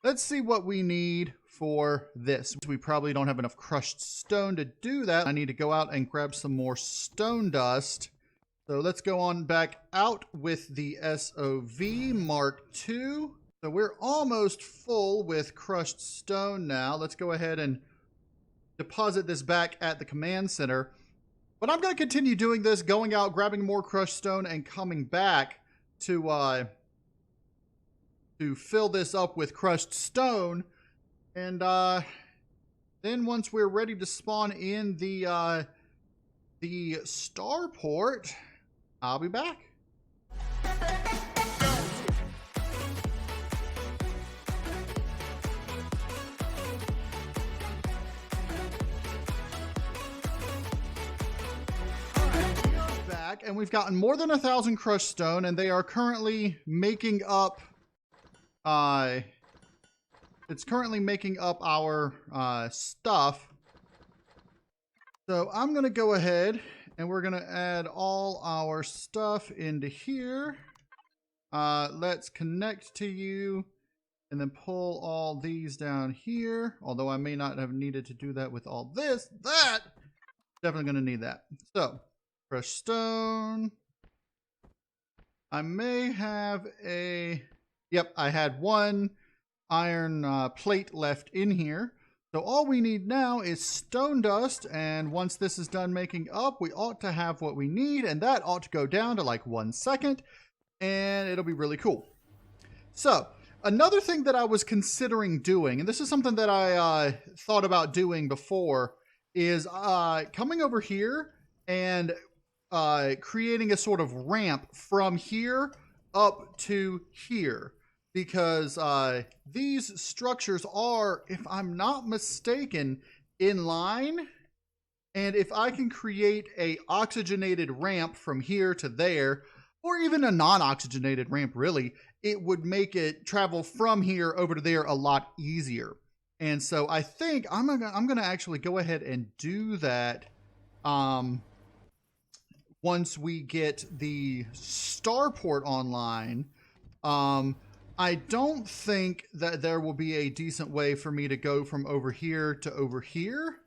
let's see what we need for this. We probably don't have enough crushed stone to do that. I need to go out and grab some more stone dust. So let's go on back out with the SOV Mark II. So we're almost full with crushed stone now. Let's go ahead and deposit this back at the command center. But I'm going to continue doing this, going out, grabbing more crushed stone, and coming back to fill this up with crushed stone. And then once we're ready to spawn in the Starport, I'll be back. And we've gotten more than 1,000 crushed stone, and they are currently making up it's currently making up our stuff. So I'm gonna go ahead and we're gonna add all our stuff into here. Let's connect to you and then pull all these down here, although I may not have needed to do that with all this. Definitely gonna need that. So crushed stone. I may have yep, I had one iron plate left in here. So all we need now is stone dust, and once this is done making up, we ought to have what we need, and that ought to go down to like 1 second, and it'll be really cool. So another thing that I was considering doing, and this is something that I thought about doing before, is coming over here and creating a sort of ramp from here up to here, because these structures are, if I'm not mistaken, in line. And if I can create a oxygenated ramp from here to there, or even a non-oxygenated ramp really, it would make it travel from here over to there a lot easier. And so I think I'm gonna actually go ahead and do that once we get the Starport online. I don't think that there will be a decent way for me to go from over here to over here,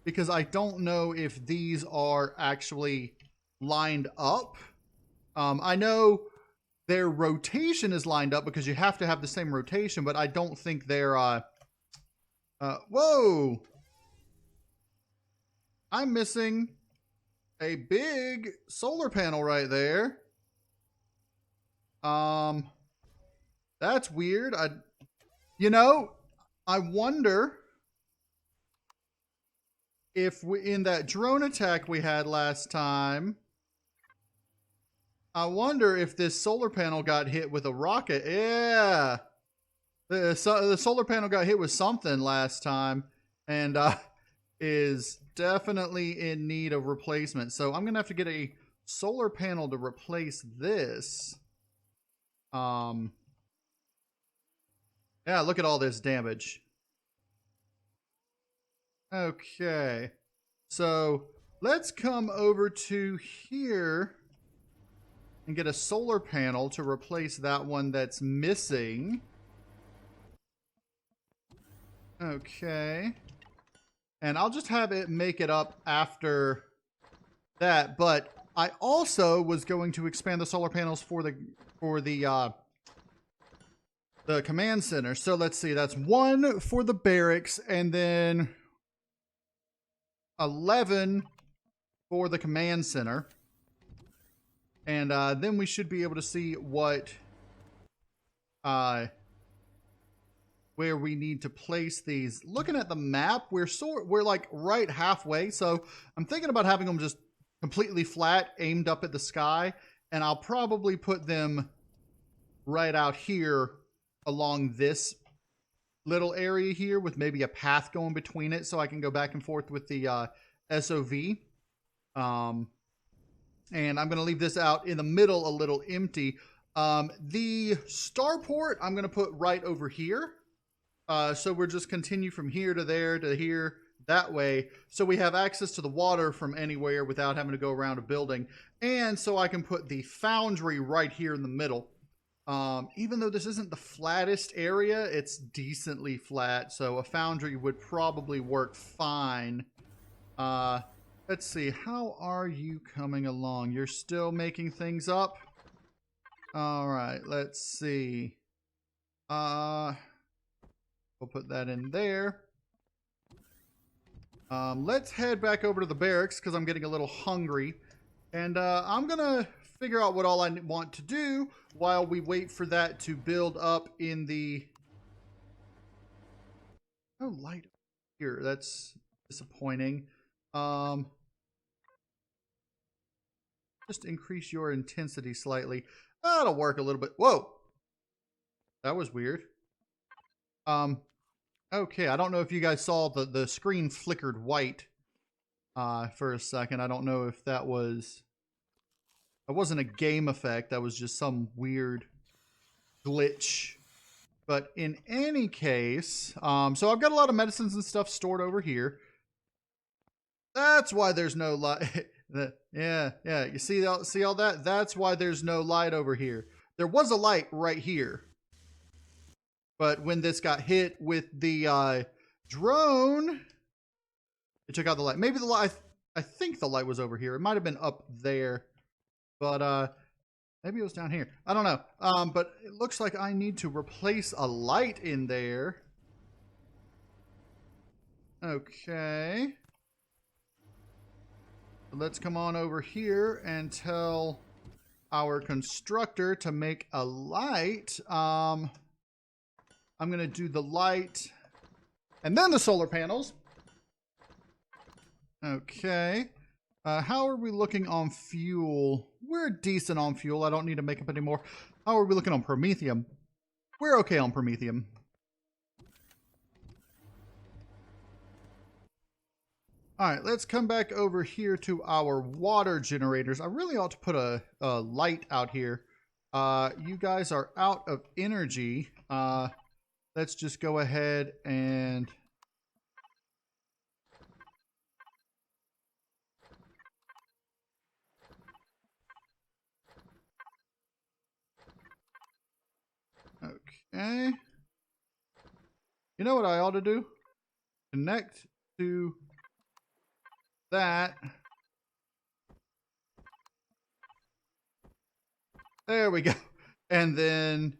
because I don't know if these are actually lined up. I know their rotation is lined up because you have to have the same rotation, but I don't think they're, whoa! I'm missing a big solar panel right there. That's weird. I wonder if in that drone attack we had last time, I wonder if this solar panel got hit with a rocket. Yeah. The solar panel got hit with something last time, and is definitely in need of replacement. So I'm going to have to get a solar panel to replace this. Yeah, look at all this damage. Okay. So let's come over to here and get a solar panel to replace that one that's missing. Okay. And I'll just have it make it up after that. But I also was going to expand the solar panels for the command center. So let's see, that's 1 for the barracks, and then 11 for the command center. And then we should be able to see what where we need to place these. Looking at the map, we're like right halfway, so I'm thinking about having them just completely flat, aimed up at the sky, and I'll probably put them right out here along this little area here with maybe a path going between it, so I can go back and forth with the SOV. And I'm going to leave this out in the middle a little empty. The Starport I'm going to put right over here. So we'll just continue from here to there to here, that way, so we have access to the water from anywhere without having to go around a building. And so I can put the foundry right here in the middle. Even though this isn't the flattest area, it's decently flat, so a foundry would probably work fine. Let's see, how are you coming along? You're still making things up? All right, let's see. We'll put that in there. Let's head back over to the barracks because I'm getting a little hungry. And I'm going to figure out what all I want to do while we wait for that to build up in the... Oh, light here. That's disappointing. Just increase your intensity slightly. That'll work a little bit. Whoa! That was weird. Okay, I don't know if you guys saw the screen flickered white for a second. I don't know if that was... That wasn't a game effect. That was just some weird glitch. But in any case, so I've got a lot of medicines and stuff stored over here. That's why there's no light. Yeah. You see all that? That's why there's no light over here. There was a light right here. But when this got hit with the drone, it took out the light. Maybe the light, I think the light was over here. It might have been up there. But maybe it was down here. I don't know. But it looks like I need to replace a light in there. Okay. Let's come on over here and tell our constructor to make a light. I'm going to do the light and then the solar panels. Okay. How are we looking on fuel? We're decent on fuel. I don't need to make up any more. How are we looking on promethium? We're okay on promethium. All right, let's come back over here to our water generators. I really ought to put a light out here. You guys are out of energy. Let's just go ahead and... Okay. You know what I ought to do? Connect to that. There we go. And then,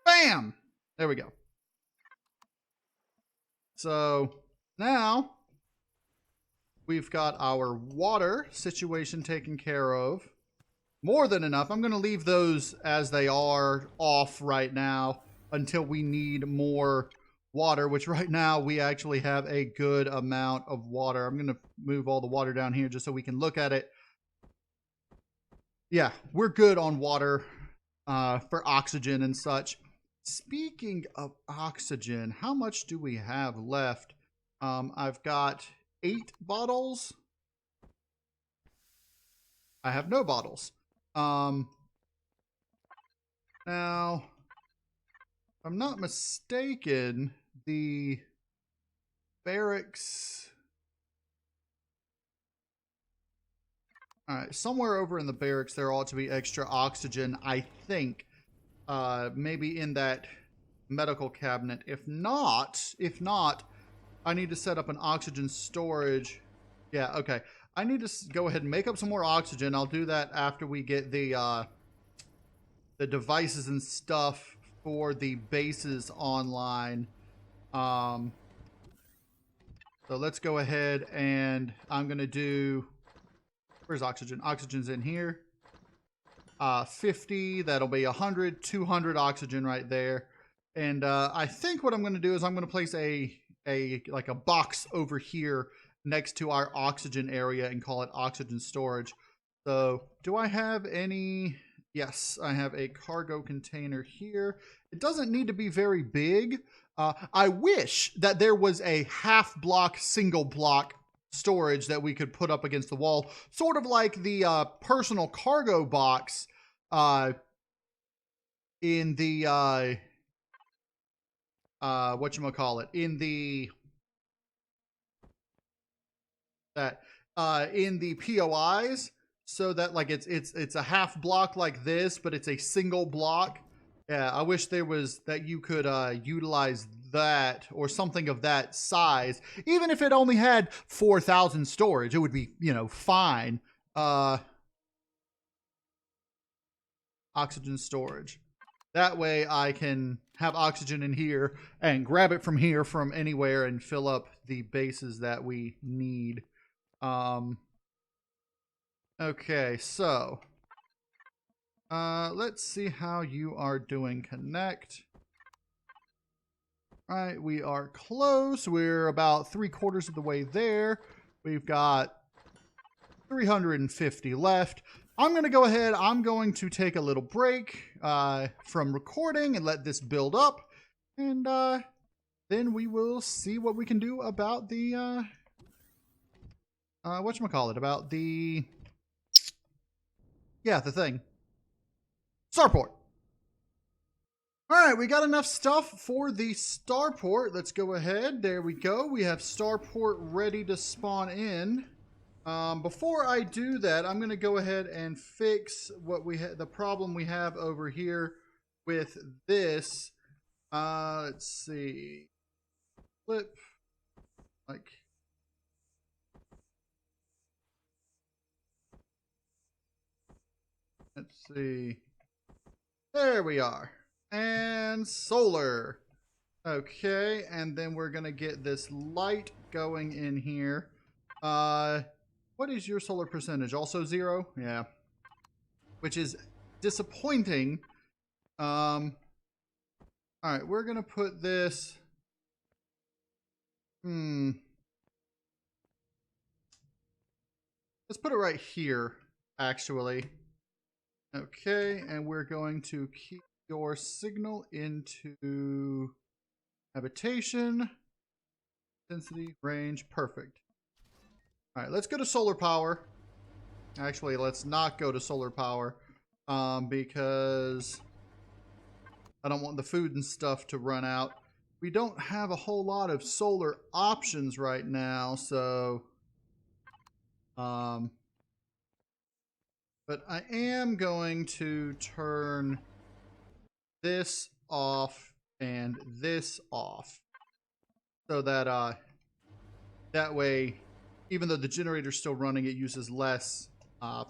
bam! There we go. So now we've got our water situation taken care of. More than enough. I'm going to leave those as they are off right now until we need more water, which right now we actually have a good amount of water. I'm going to move all the water down here just so we can look at it. Yeah, we're good on water for oxygen and such. Speaking of oxygen, how much do we have left? I've got 8 bottles. I have no bottles. Now, if I'm not mistaken, the barracks... Alright, somewhere over in the barracks there ought to be extra oxygen, I think. Maybe in that medical cabinet. If not, I need to set up an oxygen storage. Yeah, okay. I need to go ahead and make up some more oxygen. I'll do that after we get the devices and stuff for the bases online. So let's go ahead and I'm going to do... Where's oxygen? Oxygen's in here. 50, that'll be 100, 200 oxygen right there. And I think what I'm going to do is I'm going to place a box over here next to our oxygen area and call it oxygen storage. So do I have any? Yes, I have a cargo container here. It doesn't need to be very big. I wish that there was a half block, single block storage that we could put up against the wall, sort of like the personal cargo box in the whatchamacallit, in the in the POIs, so that like it's a half block like this, but it's a single block. Yeah, I wish there was that you could utilize that or something of that size. Even if it only had 4,000 storage, it would be, you know, fine. Oxygen storage. That way I can have oxygen in here and grab it from here from anywhere and fill up the bases that we need. Okay, so let's see how you are doing. Connect. All right, we are close. We're about 3/4 of the way there. We've got 350 left. I'm going to go ahead. I'm going to take a little break from recording and let this build up. And then we will see what we can do about the, whatchamacallit, about the, yeah, the thing. Starport. All right, we got enough stuff for the starport. Let's go ahead. There we go. We have starport ready to spawn in. Before I do that, I'm going to go ahead and fix what the problem we have over here with this. Let's see. Flip. Like. Let's see. There we are. And solar. Okay, and then we're going to get this light going in here. What is your solar percentage? Also 0? Yeah. Which is disappointing. Alright, we're going to put this... Let's put it right here, actually. Okay, and we're going to keep your signal into habitation, density, range, perfect. All right, let's go to solar power. Actually, let's not go to solar power because I don't want the food and stuff to run out. We don't have a whole lot of solar options right now, so but I am going to turn this off and this off so that that way, even though the generator's still running, it uses less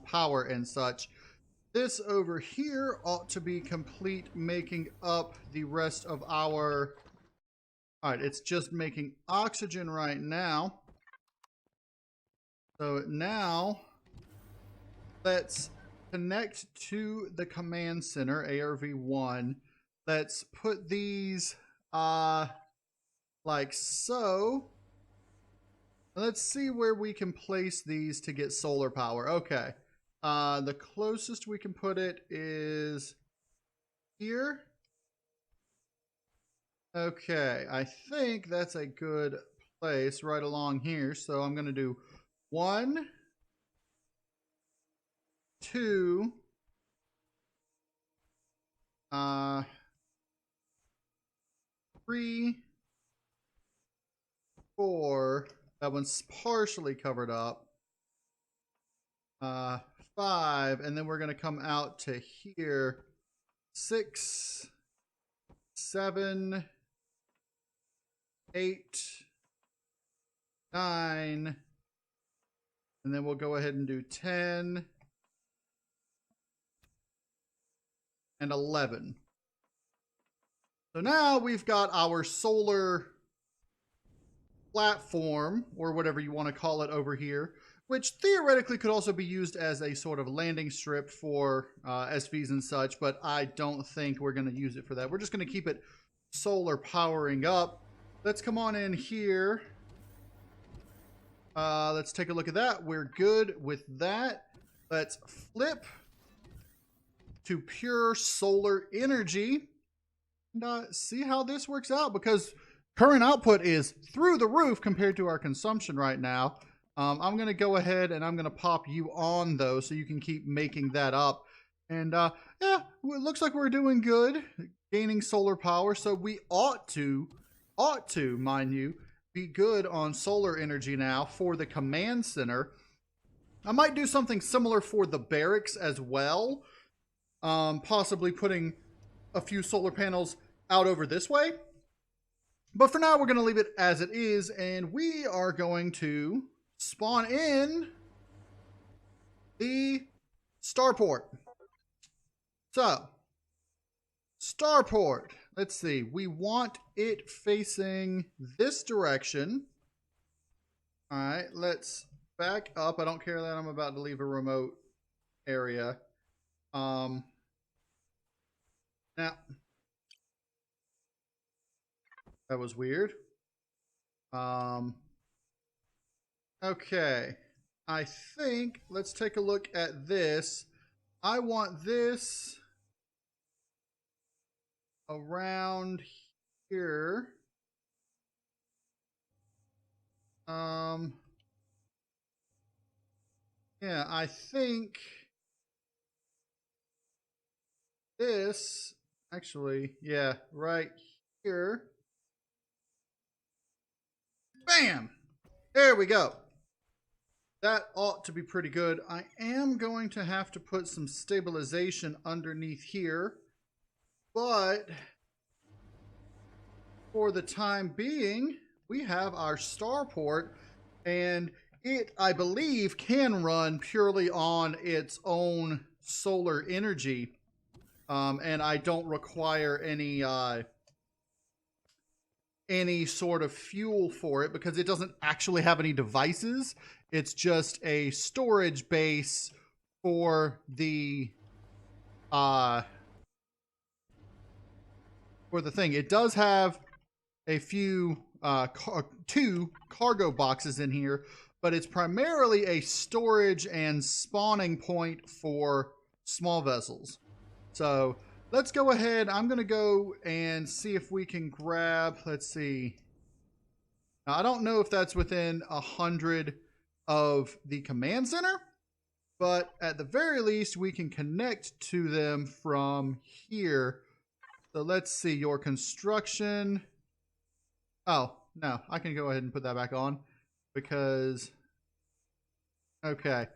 power and such. This over here ought to be complete, making up the rest of our... All right, it's just making oxygen right now. So now let's connect to the command center, ARV1. Let's put these like so. Let's see where we can place these to get solar power. Okay. The closest we can put it is here. Okay, I think that's a good place right along here. So I'm going to do 1, 2, 3, 4. That one's partially covered up. 5, and then we're going to come out to here. 6, 7, 8, 9, and then we'll go ahead and do 10 and 11. So now we've got our solar platform, or whatever you want to call it, over here, which theoretically could also be used as a sort of landing strip for SVs and such, but I don't think we're going to use it for that. We're just going to keep it solar powering up. Let's come on in here. Let's take a look at that. We're good with that. Let's flip to pure solar energy and see how this works out, because current output is through the roof compared to our consumption right now. I'm going to go ahead and I'm going to pop you on, though, so you can keep making that up. And yeah, it looks like we're doing good, gaining solar power. So we ought to, mind you, be good on solar energy now for the command center. I might do something similar for the barracks as well. Possibly putting a few solar panels out over this way. But for now, we're going to leave it as it is, and we are going to spawn in the Starport. So, Starport. Let's see. We want it facing this direction. All right, let's back up. I don't care that I'm about to leave a remote area. Now, that was weird. Okay. I think, let's take a look at this. I want this around here. Yeah, I think this, actually, yeah, right here. Bam! There we go. That ought to be pretty good. I am going to have to put some stabilization underneath here, but for the time being, we have our Starport, and it, I believe, can run purely on its own solar energy, and I don't require any sort of fuel for it because it doesn't actually have any devices. It's just a storage base for the thing. It does have a few two cargo boxes in here, but it's primarily a storage and spawning point for small vessels. So let's go ahead. I'm going to go and see if we can grab, let's see. Now, I don't know if that's within 100 of the command center, but at the very least, we can connect to them from here. So let's see, your construction. Oh, no, I can go ahead and put that back on because, okay.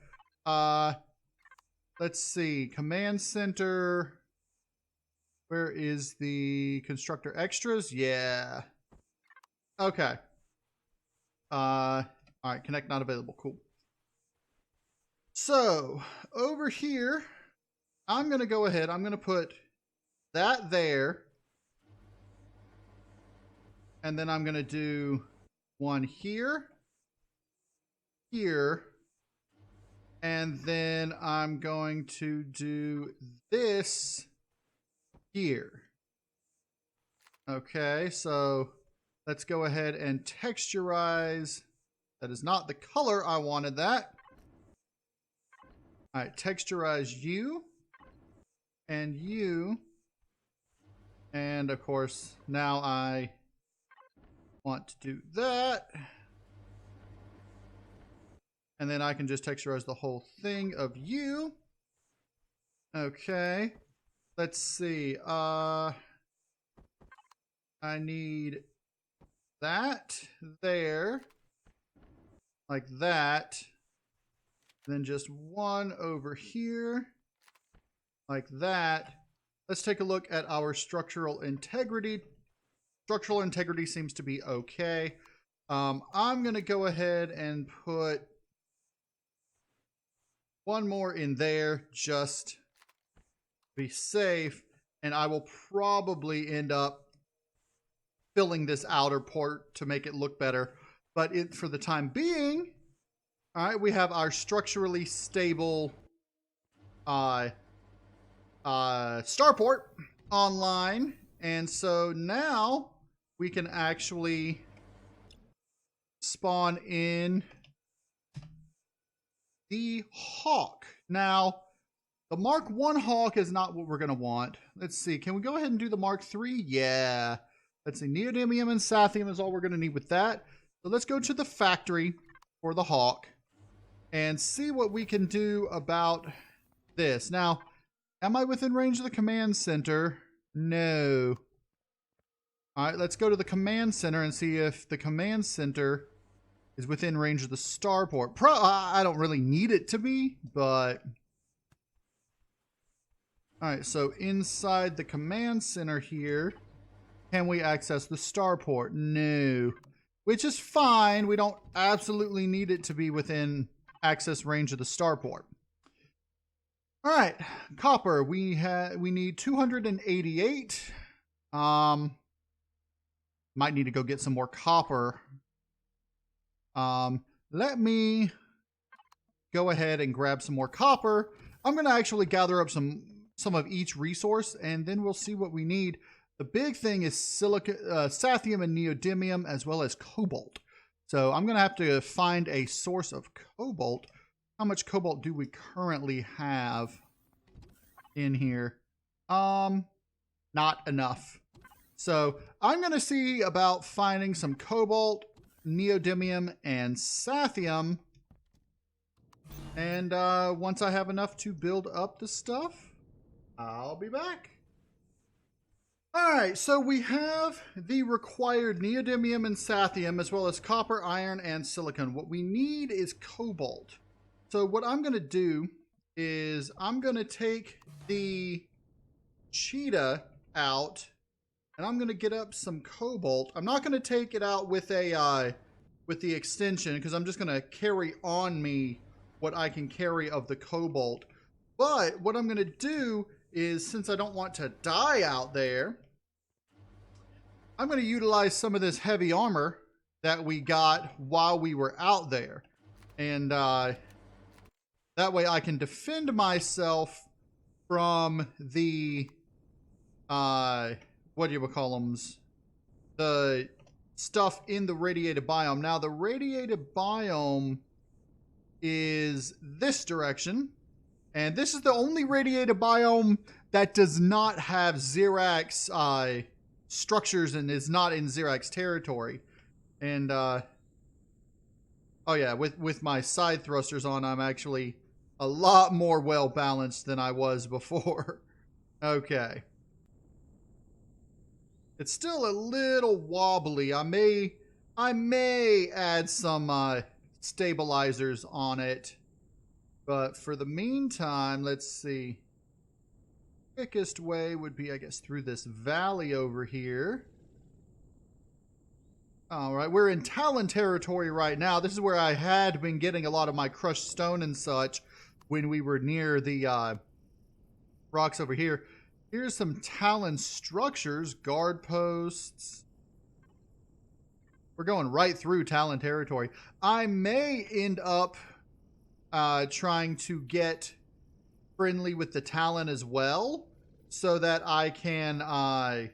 Let's see, command center. Where is the constructor extras? Yeah. Okay. All right, connect not available. Cool. So, over here, I'm going to go ahead. I'm going to put that there. And then I'm going to do one here, here, and then I'm going to do this here. Okay, so let's go ahead and texturize. That is not the color I wanted that. All right, texturize you and you. And of course, now I want to do that. And then I can just texturize the whole thing of you. Okay. Let's see. I need that there. Like that. Then just one over here. Like that. Let's take a look at our structural integrity. Structural integrity seems to be okay. I'm going to go ahead and put one more in there just to be safe. And I will probably end up filling this outer port to make it look better. But for the time being, all right, we have our structurally stable Starport online. And so now we can actually spawn in the Hawk. Now, the Mark 1 Hawk is not what we're going to want. Let's see. Can we go ahead and do the Mark 3? Yeah. Let's see. Neodymium and Sathium is all we're going to need with that. So let's go to the factory for the Hawk and see what we can do about this. Now, am I within range of the command center? No. All right, let's go to the command center and see if the command center is within range of the Starport. I don't really need it to be, but All right, so inside the command center here, can we access the starport? No, which is fine. We don't absolutely need it to be within access range of the starport. All right, copper. We need 288. Might need to go get some more copper. Let me go ahead and grab some more copper. I'm going to actually gather up some of each resource, and then we'll see what we need. The big thing is sathium and neodymium, as well as cobalt. So I'm going to have to find a source of cobalt. How much cobalt do we currently have in here? Not enough. So I'm going to see about finding some cobalt, neodymium, and sathium. And once I have enough to build up the stuff, I'll be back. All right, so we have the required neodymium and sathium, as well as copper, iron, and silicon. What we need is cobalt. So what I'm going to do is I'm going to take the cheetah out, and I'm going to get up some cobalt. I'm not going to take it out with a with the extension, because I'm just going to carry on me what I can carry of the cobalt. But what I'm going to do is, since I don't want to die out there, I'm going to utilize some of this heavy armor that we got while we were out there. And that way I can defend myself from the, what do you call them? The stuff in the radiated biome. Now, the radiated biome is this direction. And this is the only radiated biome that does not have Xerax structures and is not in Xerax territory. And, oh yeah, with my side thrusters on, I'm actually a lot more well-balanced than I was before. Okay. It's still a little wobbly. I may add some stabilizers on it. But for the meantime, let's see. Quickest way would be, I guess, through this valley over here. All right, we're in Talon territory right now. This is where I had been getting a lot of my crushed stone and such when we were near the rocks over here. Here's some Talon structures, guard posts. We're going right through Talon territory. I may end up trying to get friendly with the Talon as well, so that I can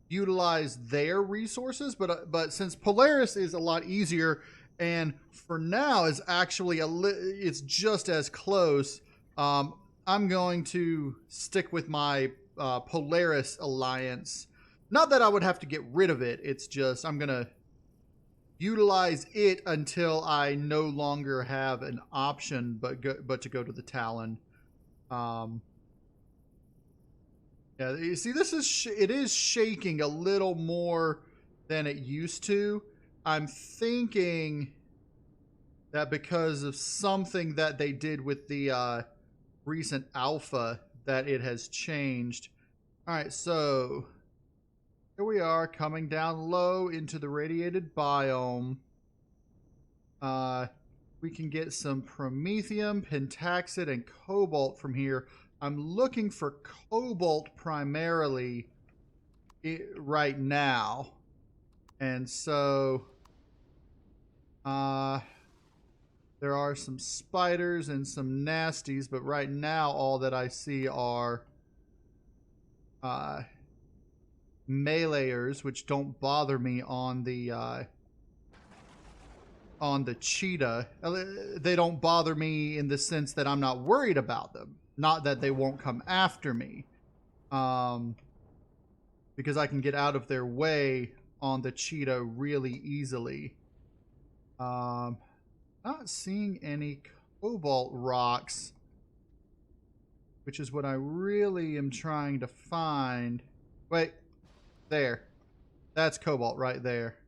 utilize their resources. But since Polaris is a lot easier, and for now is actually it's just as close, I'm going to stick with my Polaris alliance. Not that I would have to get rid of it. It's just I'm gonna utilize it until I no longer have an option but to go to the Talon. Yeah, you see, this is it is shaking a little more than it used to. I'm thinking that because of something that they did with the recent alpha, that it has changed. All right, so here we are coming down low into the radiated biome. We can get some promethium, pentaxid, and cobalt from here. I'm looking for cobalt primarily right now. And so there are some spiders and some nasties, but right now all that I see are meleeers, which don't bother me on the cheetah. They don't bother me in the sense that I'm not worried about them. Not that they won't come after me. Because I can get out of their way on the cheetah really easily. Not seeing any cobalt rocks, which is what I really am trying to find. Wait, there. That's cobalt right there.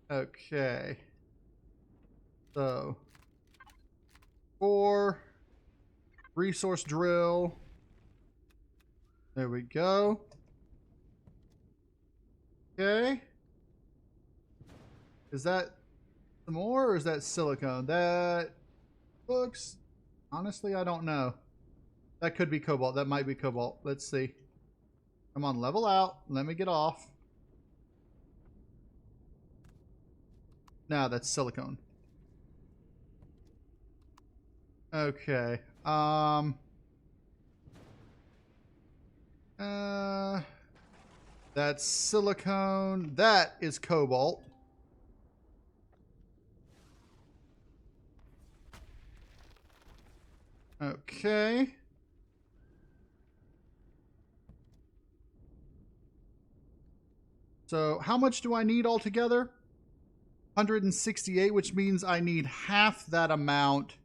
Okay. So, for resource drill. There we go. Okay. Is that some more or is that silicone? That looks... Honestly, I don't know. That could be cobalt. That might be cobalt. Let's see. Come on, level out. Let me get off. No, that's silicone. Okay. That's silicone. That is cobalt. Okay. So how much do I need altogether? 168, which means I need half that amount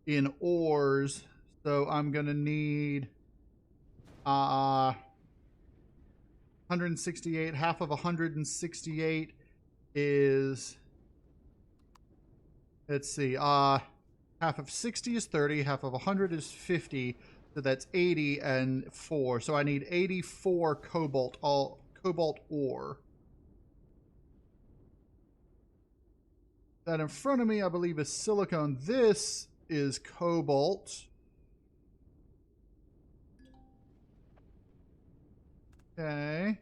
in ores. So I'm going to need 168. Half of 168 is, let's see, half of 60 is 30, half of 100 is 50, so that's 80 and 4. So I need 84 cobalt ore. That in front of me, I believe, is silicone. This is cobalt. Okay.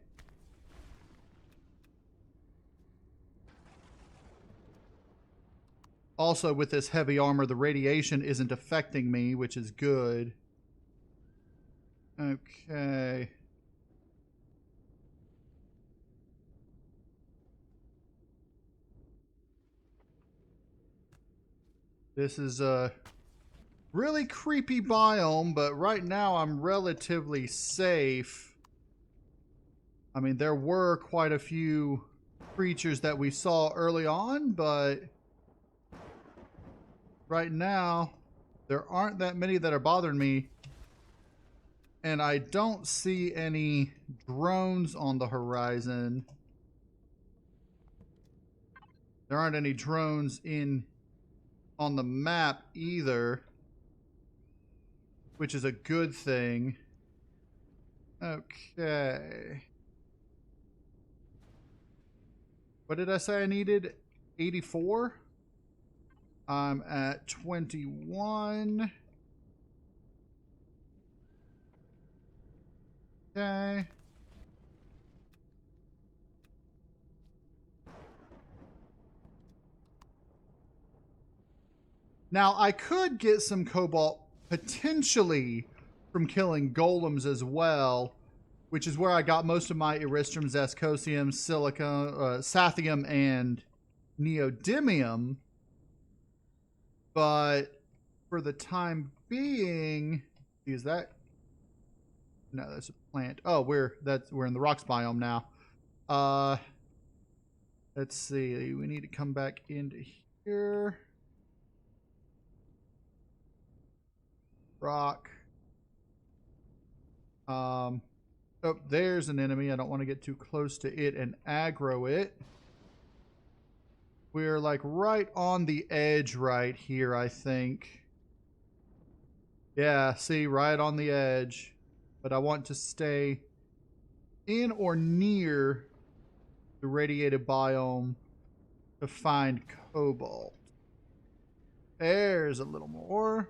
Also, with this heavy armor, the radiation isn't affecting me, which is good. Okay. This is a really creepy biome, but right now I'm relatively safe. I mean, there were quite a few creatures that we saw early on, but right now there aren't that many that are bothering me. And I don't see any drones on the horizon. There aren't any drones on the map either, which is a good thing. Okay. What did I say I needed? 84? I'm at 21. Okay. Now, I could get some cobalt potentially from killing golems as well, which is where I got most of my Eristrum, Zascosium, Silicon, Sathium, and Neodymium. But for the time being, is that... No, that's a plant. Oh, we're in the rocks biome now. Let's see. We need to come back into here. Rock. Oh, there's an enemy. I don't want to get too close to it and aggro it. We're like right on the edge right here, I think. Yeah, see, right on the edge. But I want to stay in or near the radiated biome to find cobalt. There's a little more.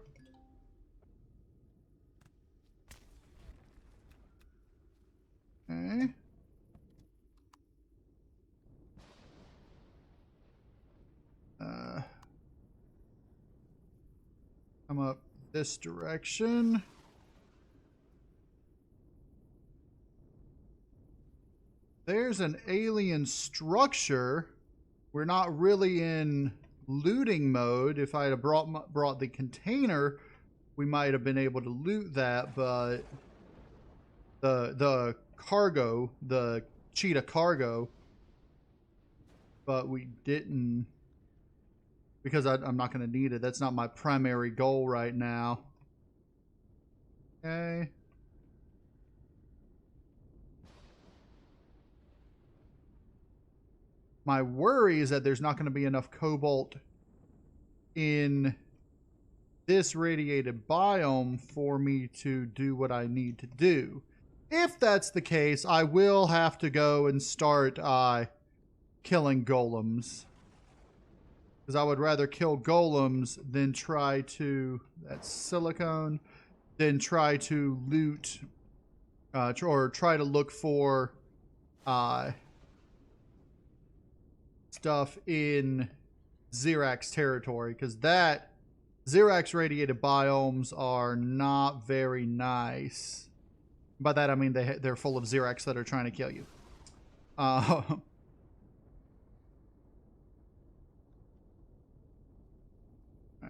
Okay. Come up this direction. There's an alien structure. We're not really in looting mode. If I had brought the container, we might have been able to loot that, but the cargo, the cheetah cargo, but we didn't, because I'm not going to need it. That's not my primary goal right now. Okay. My worry is that there's not going to be enough cobalt in this radiated biome for me to do what I need to do. If that's the case, I will have to go and start killing golems. Because I would rather kill golems than try to... That's silicone. Than try to loot... or try to look for... stuff in Xerax territory. Because that... Xerax radiated biomes are not very nice. By that I mean they're full of Xerax that are trying to kill you. Alright,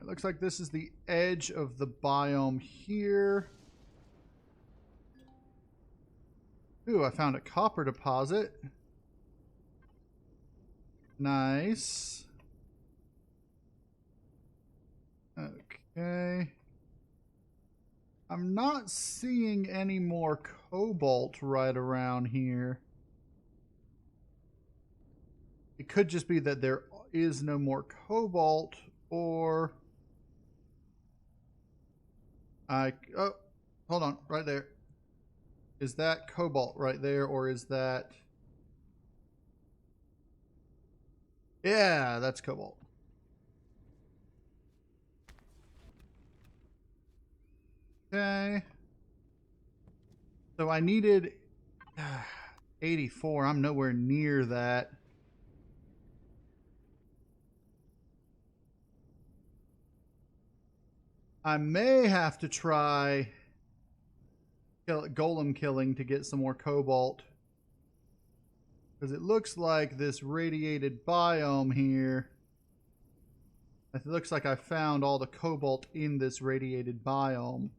looks like this is the edge of the biome here. Ooh, I found a copper deposit. Nice. Okay. I'm not seeing any more cobalt right around here. It could just be that there is no more cobalt, or... oh, hold on, right there. Is that cobalt right there, or is that... Yeah, that's cobalt. Okay. So I needed 84. I'm nowhere near that. I may have to try golem killing to get some more cobalt. Because it looks like this radiated biome here. It looks like I found all the cobalt in this radiated biome.